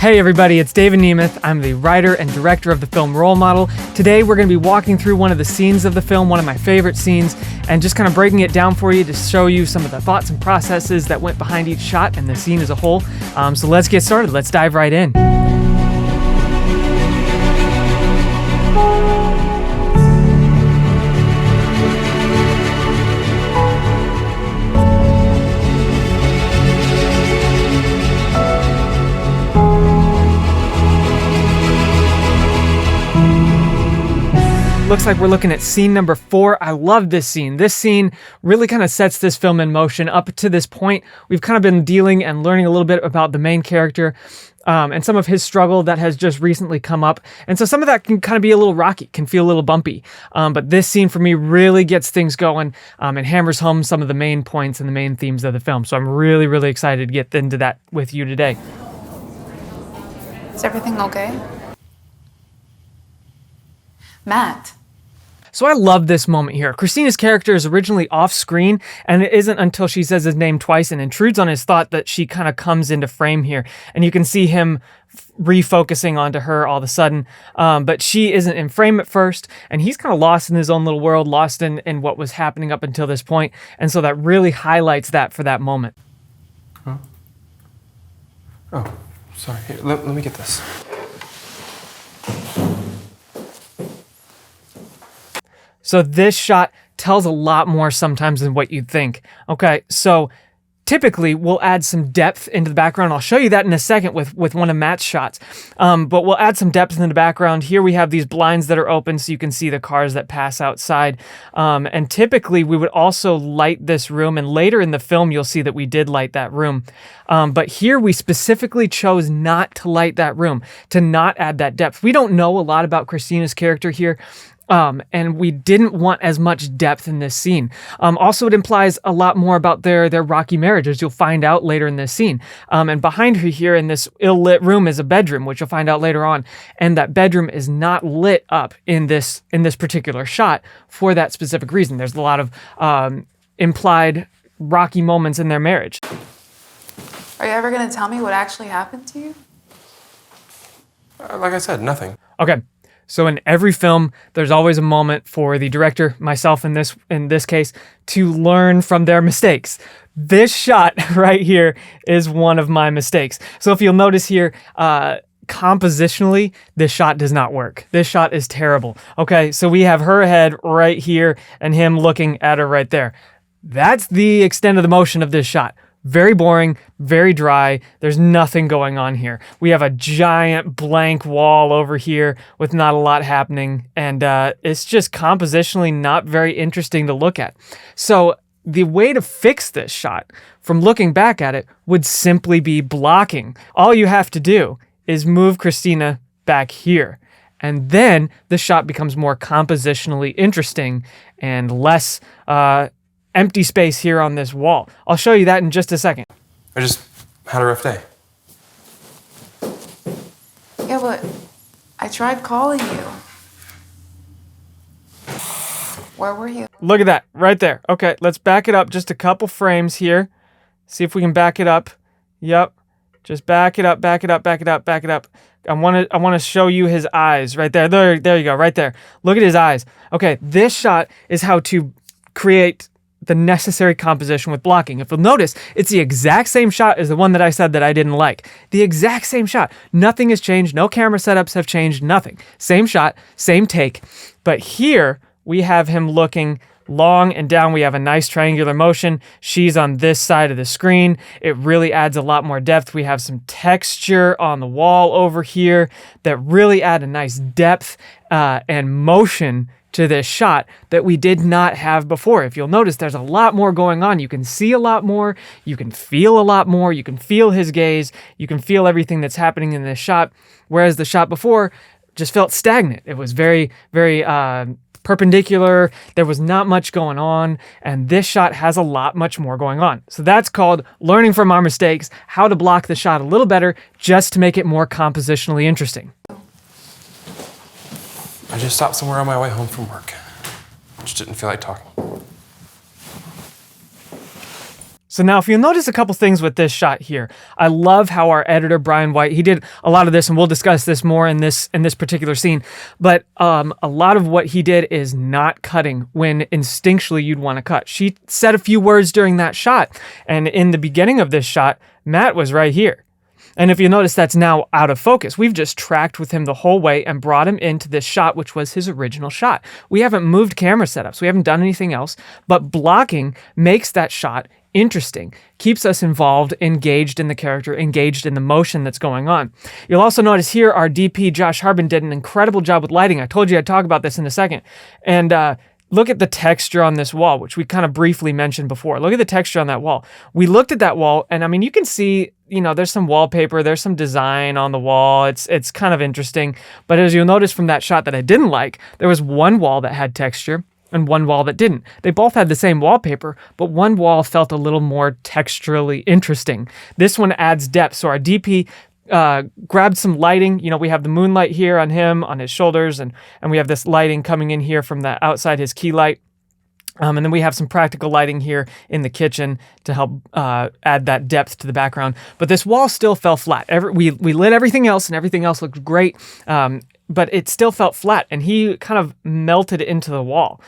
Hey everybody, it's David Nemeth. I'm the writer and director of the film Role Model. Today we're going to be walking through one of the scenes of the film, one of my favorite scenes, and just kind of breaking it down for you to show you some of the thoughts and processes that went behind each shot and the scene as a whole. So let's get started. Let's dive right in. Looks like we're looking at scene number 4. I love this scene. This scene really kind of sets this film in motion. Up to this point, we've kind of been dealing and learning a little bit about the main character and some of his struggle that has just recently come up. And so some of that can kind of be a little rocky, can feel a little bumpy. But this scene for me really gets things going and hammers home some of the main points and the main themes of the film. So I'm really, really excited to get into that with you today. Is everything okay? Matt. So I love this moment here. Christina's character is originally off screen, and it isn't until she says his name twice and intrudes on his thought that she kind of comes into frame here. And you can see him refocusing onto her all of a sudden. But she isn't in frame at first, and he's kind of lost in his own little world, lost in what was happening up until this point. And so that really highlights that for that moment. Huh? Oh, sorry. Here, let me get this. So this shot tells a lot more sometimes than what you'd think. Okay, so typically we'll add some depth into the background. I'll show you that in a second with one of Matt's shots. But we'll add some depth in the background. Here we have these blinds that are open so you can see the cars that pass outside. And typically we would also light this room, and later in the film you'll see that we did light that room. But here we specifically chose not to light that room, to not add that depth. We don't know a lot about Christina's character here. And we didn't want as much depth in this scene. Also, it implies a lot more about their rocky marriage, as you'll find out later in this scene. And behind her here in this ill-lit room is a bedroom, which you'll find out later on. And that bedroom is not lit up in this particular shot for that specific reason. There's a lot of implied rocky moments in their marriage. Are you ever going to tell me what actually happened to you? Like I said, nothing. Okay. So in every film, there's always a moment for the director, myself in this case, to learn from their mistakes. This shot right here is one of my mistakes. So if you'll notice here, compositionally, this shot does not work. This shot is terrible. Okay, so we have her head right here and him looking at her right there. That's the extent of the motion of this shot. Very boring, very dry. There's nothing going on here. We have a giant blank wall over here with not a lot happening, and it's just compositionally not very interesting to look at. So the way to fix this shot from looking back at it would simply be blocking. All you have to do is move Christina back here, and then the shot becomes more compositionally interesting and less empty space here on this wall. I'll show you that in just a second. I just had a rough day. Yeah, but I tried calling you. Where were you? Look at that, right there. Okay, let's back it up just a couple frames here. See if we can back it up. Yep, just back it up, back it up, back it up, back it up. I want to show you his eyes right there. There you go, right there. Look at his eyes. Okay, this shot is how to create the necessary composition with blocking. If you'll notice, it's the exact same shot as the one that I said that I didn't like. The exact same shot. Nothing has changed. No camera setups have changed. Nothing. Same shot, same take. But here we have him looking long and down. We have a nice triangular motion. She's on this side of the screen. It really adds a lot more depth. We have some texture on the wall over here that really add a nice depth and motion to this shot that we did not have before. If you'll notice, there's a lot more going on. You can see a lot more. You can feel a lot more. You can feel his gaze. You can feel everything that's happening in this shot. Whereas the shot before just felt stagnant. It was very, very perpendicular. There was not much going on. And this shot has a lot much more going on. So that's called learning from our mistakes, how to block the shot a little better just to make it more compositionally interesting. I just stopped somewhere on my way home from work. Just didn't feel like talking. So now if you'll notice a couple things with this shot here, I love how our editor, Brian White, he did a lot of this, and we'll discuss this more in this particular scene, but a lot of what he did is not cutting when instinctually you'd want to cut. She said a few words during that shot, and in the beginning of this shot, Matt was right here. And if you notice, that's now out of focus. We've just tracked with him the whole way and brought him into this shot, which was his original shot. We haven't moved camera setups. We haven't done anything else, but blocking makes that shot interesting, keeps us involved, engaged in the character, engaged in the motion that's going on. You'll also notice here our DP, Josh Harbin, did an incredible job with lighting. I told you I'd talk about this in a second. And look at the texture on this wall, which we kind of briefly mentioned before. Look at the texture on that wall. We looked at that wall, and I mean, you can see, there's some wallpaper, there's some design on the wall. It's kind of interesting. But as you'll notice from that shot that I didn't like, there was one wall that had texture and one wall that didn't. They both had the same wallpaper, but one wall felt a little more texturally interesting. This one adds depth. So our DP grabbed some lighting. We have the moonlight here on him, on his shoulders, and we have this lighting coming in here from the outside his key light. And then we have some practical lighting here in the kitchen to help add that depth to the background. But this wall still fell flat. We lit everything else, and everything else looked great. But it still felt flat, and he kind of melted into the wall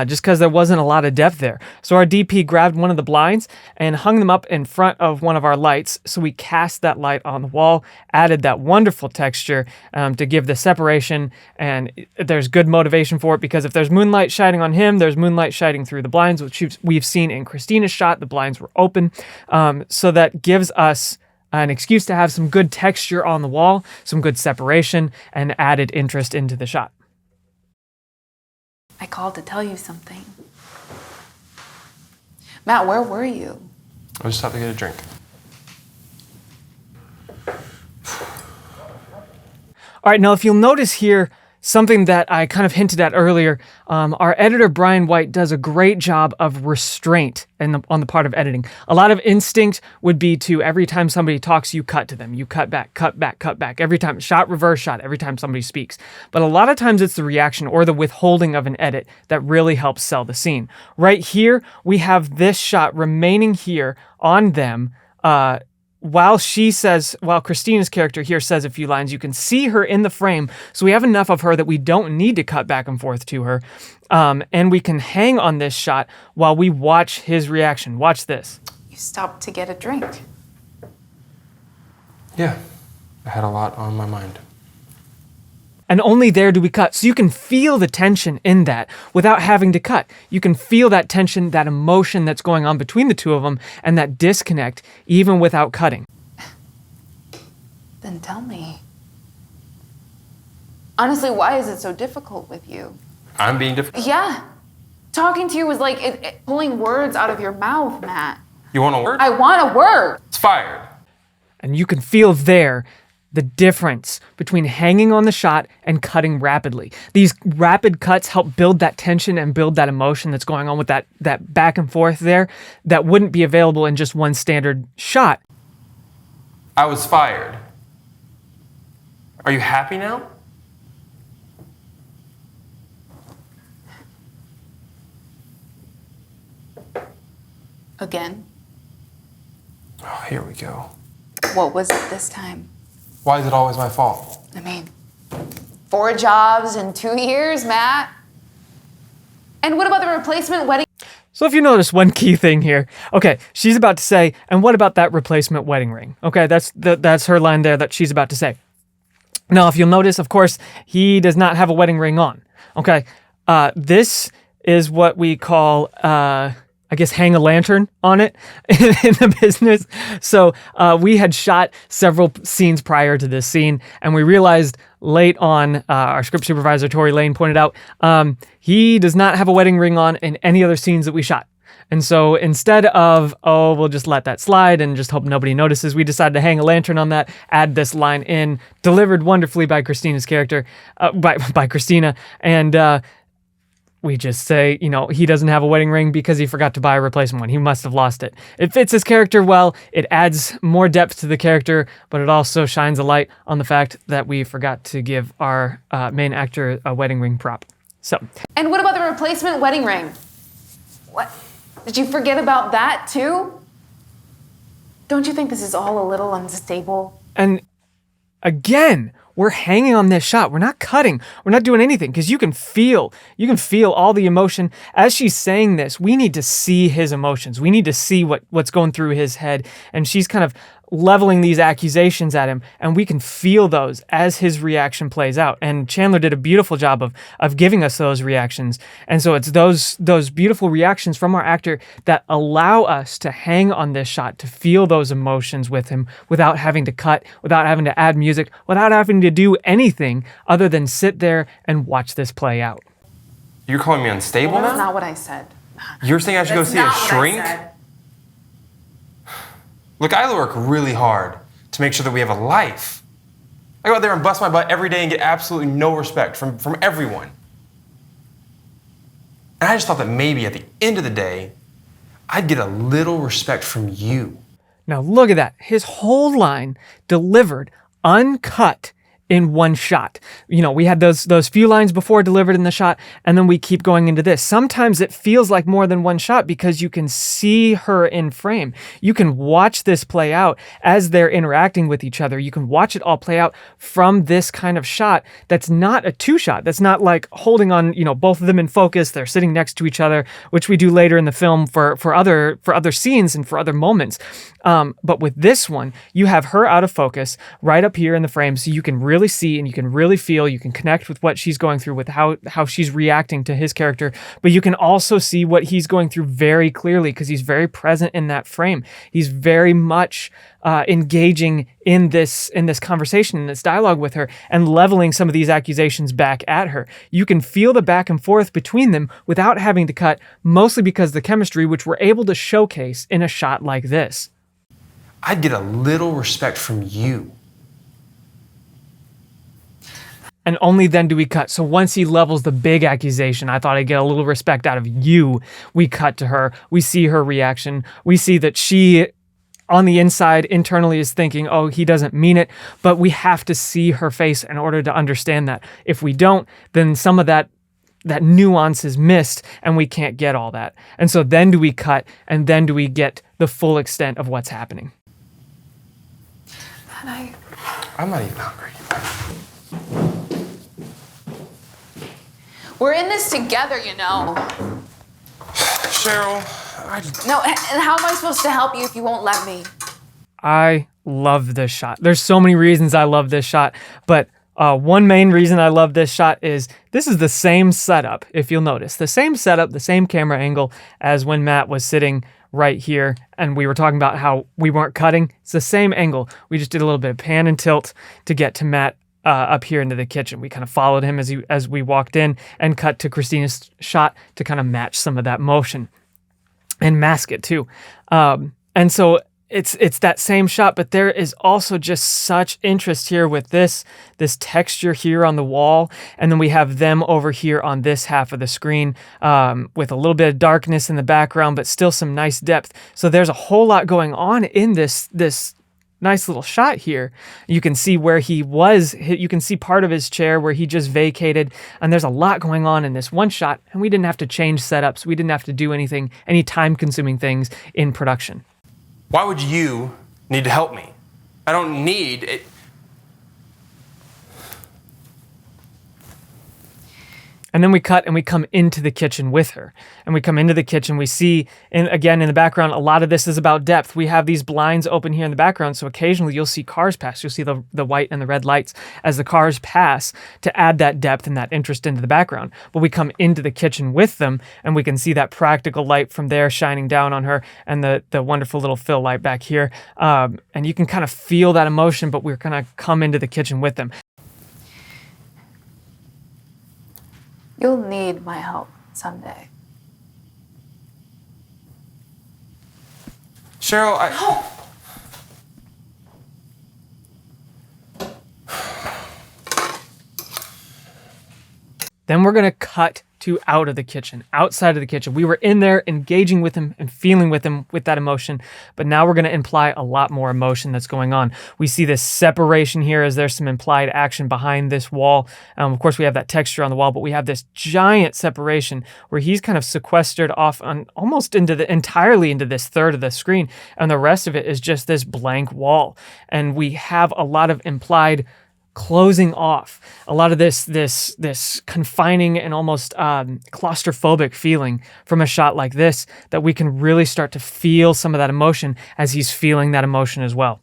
just because there wasn't a lot of depth there. So our DP grabbed one of the blinds and hung them up in front of one of our lights. So we cast that light on the wall, added that wonderful texture to give the separation, and there's good motivation for it because if there's moonlight shining on him, there's moonlight shining through the blinds, which we've seen in Christina's shot. The blinds were open, so that gives us an excuse to have some good texture on the wall, some good separation, and added interest into the shot. I called to tell you something. Matt, where were you? I just stopped to get a drink. All right, now if you'll notice here, something that I kind of hinted at earlier, our editor, Brian White, does a great job of restraint on the part of editing. A lot of instinct would be to every time somebody talks, you cut to them. You cut back, cut back, cut back. Every time, shot, reverse shot, every time somebody speaks. But a lot of times it's the reaction or the withholding of an edit that really helps sell the scene. Right here, we have this shot remaining here on them, while Christina's character here says a few lines, you can see her in the frame. So we have enough of her that we don't need to cut back and forth to her. And we can hang on this shot while we watch his reaction. Watch this. You stopped to get a drink. Yeah, I had a lot on my mind. And only there do we cut. So you can feel the tension in that without having to cut. You can feel that tension, that emotion that's going on between the two of them, and that disconnect even without cutting. Then tell me. Honestly, why is it so difficult with you? I'm being difficult? Yeah. Talking to you was like it pulling words out of your mouth, Matt. You want a word? I want a word. It's fired. And you can feel there the difference between hanging on the shot and cutting rapidly. These rapid cuts help build that tension and build that emotion that's going on with that back and forth there that wouldn't be available in just one standard shot. I was fired. Are you happy now? Again? Oh, here we go. What was it this time? Why is it always my fault? I mean, 4 jobs in 2 years, Matt. And what about the replacement wedding? So if you notice one key thing here, okay, she's about to say, and what about that replacement wedding ring? Okay, that's her line there that she's about to say. Now, if you'll notice, of course, he does not have a wedding ring on. Okay, this is what we call, hang a lantern on it in the business. So we had shot several scenes prior to this scene, and we realized late on, our script supervisor, Tori Lane, pointed out, he does not have a wedding ring on in any other scenes that we shot. And so instead of, we'll just let that slide and just hope nobody notices, we decided to hang a lantern on that, add this line in, delivered wonderfully by Christina's character, by Christina, and we just say, he doesn't have a wedding ring because he forgot to buy a replacement one. He must have lost it. It fits his character well. It adds more depth to the character, but it also shines a light on the fact that we forgot to give our main actor a wedding ring prop. So. And what about the replacement wedding ring? What? Did you forget about that too? Don't you think this is all a little unstable? And again, we're hanging on this shot. We're not cutting. We're not doing anything because you can feel all the emotion. As she's saying this, we need to see his emotions. We need to see what's going through his head. And she's kind of leveling these accusations at him, and we can feel those as his reaction plays out. And Chandler did a beautiful job of giving us those reactions. And so it's those beautiful reactions from our actor that allow us to hang on this shot, to feel those emotions with him without having to cut, without having to add music, without having to do anything other than sit there and watch this play out. You're calling me unstable now? That's not what I said. You're saying I should go see a shrink? Look, I work really hard to make sure that we have a life. I go out there and bust my butt every day and get absolutely no respect from everyone. And I just thought that maybe at the end of the day, I'd get a little respect from you. Now look at that. His whole line delivered uncut in one shot. You know, we had those few lines before delivered in the shot, and then we keep going into this. Sometimes it feels like more than one shot because you can see her in frame. You can watch this play out as they're interacting with each other. You can watch it all play out from this kind of shot that's not a two shot. That's not like holding on, you know, both of them in focus. They're sitting next to each other, which we do later in the film for other scenes and for other moments. But with this one, you have her out of focus right up here in the frame, so you can really see and you can really feel, you can connect with what she's going through, with how she's reacting to his character, but you can also see what he's going through very clearly because he's very present in that frame. He's very much engaging in this conversation, in this dialogue with her, and leveling some of these accusations back at her. You can feel the back and forth between them without having to cut, mostly because of the chemistry, which we're able to showcase in a shot like this. I'd get a little respect from you. And only then do we cut. So once he levels the big accusation, I thought I'd get a little respect out of you. We cut to her. We see her reaction. We see that she, on the inside, internally is thinking, oh, he doesn't mean it. But we have to see her face in order to understand that. If we don't, then some of that nuance is missed and we can't get all that. And so then do we cut, and then do we get the full extent of what's happening. I'm not even hungry. We're in this together, you know. Cheryl, No, and how am I supposed to help you if you won't let me? I love this shot. There's so many reasons I love this shot, but one main reason I love this shot is this is the same setup, if you'll notice. The same setup, the same camera angle as when Matt was sitting right here and we were talking about how we weren't cutting. It's the same angle. We just did a little bit of pan and tilt to get to Matt up here into the kitchen. We kind of followed him as we walked in and cut to Christina's shot to kind of match some of that motion and mask it too. And so it's that same shot, but there is also just such interest here with this texture here on the wall. And then we have them over here on this half of the screen with a little bit of darkness in the background, but still some nice depth. So there's a whole lot going on in this nice little shot here. You can see where he was. You can see part of his chair where he just vacated. And there's a lot going on in this one shot. And we didn't have to change setups. We didn't have to do any time-consuming things in production. why would you need to help me? I don't need it. And then we cut and we come into the kitchen with her. And we come into the kitchen. We see, and again, in the background, a lot of this is about depth. We have these blinds open here in the background, so occasionally you'll see cars pass. You'll see the white and the red lights as the cars pass to add that depth and that interest into the background. But we come into the kitchen with them, and we can see that practical light from there shining down on her and the wonderful little fill light back here. And you can kind of feel that emotion, but we're going to come into the kitchen with them. You'll need my help someday. Cheryl, Then we're going to cut to out of the kitchen, outside of the kitchen. We were in there engaging with him and feeling with him with that emotion, but now we're going to imply a lot more emotion that's going on. We see this separation here as there's some implied action behind this wall. Of course, we have that texture on the wall, but we have this giant separation where he's kind of sequestered off on almost entirely into this third of the screen, and the rest of it is just this blank wall. And we have a lot of implied closing off, a lot of this confining and almost claustrophobic feeling from a shot like this, that we can really start to feel some of that emotion as he's feeling that emotion as well.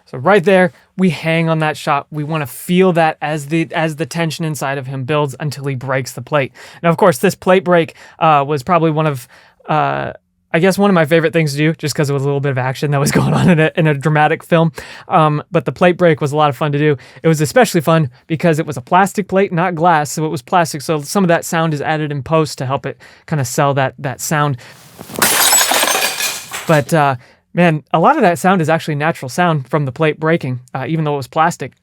So right there, we hang on that shot. We want to feel that as the tension inside of him builds until he breaks the plate. Now, of course, this plate break was probably one of my favorite things to do, just because it was a little bit of action that was going on in a dramatic film. But the plate break was a lot of fun to do. It was especially fun because it was a plastic plate, not glass, so it was plastic. So some of that sound is added in post to help it kind of sell that sound. But man, a lot of that sound is actually natural sound from the plate breaking, even though it was plastic.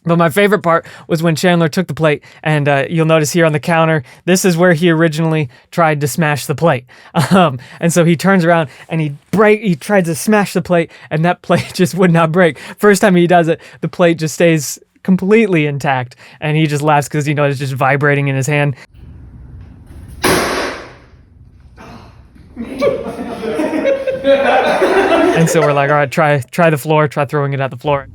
But my favorite part was when Chandler took the plate, and you'll notice here on the counter, this is where he originally tried to smash the plate. And so he turns around and he tried to smash the plate, and that plate just would not break. First time he does it, the plate just stays completely intact, and he just laughs because, it's just vibrating in his hand. And so we're like, all right, try the floor, try throwing it at the floor.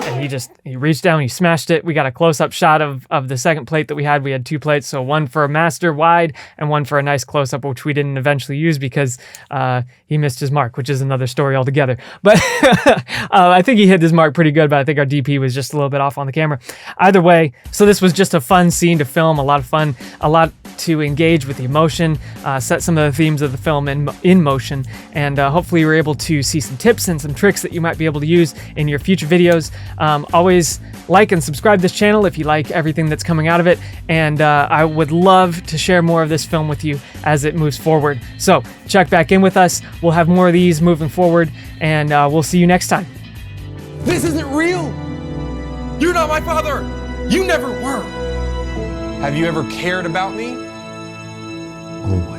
And he reached down, he smashed it. We got a close-up shot of the second plate that we had. We had 2 plates, so one for a master wide and one for a nice close-up, which we didn't eventually use because he missed his mark, which is another story altogether. But I think he hit his mark pretty good, but I think our DP was just a little bit off on the camera. Either way, so this was just a fun scene to film, a lot of fun, a lot to engage with the emotion, set some of the themes of the film in motion, and hopefully you were able to see some tips and some tricks that you might be able to use in your future videos. Always like and subscribe to this channel if you like everything that's coming out of it, and I would love to share more of this film with you as it moves forward. So check back in with us. We'll have more of these moving forward, and we'll see you next time. This isn't real! You're not my father! You never were! Have you ever cared about me? Always.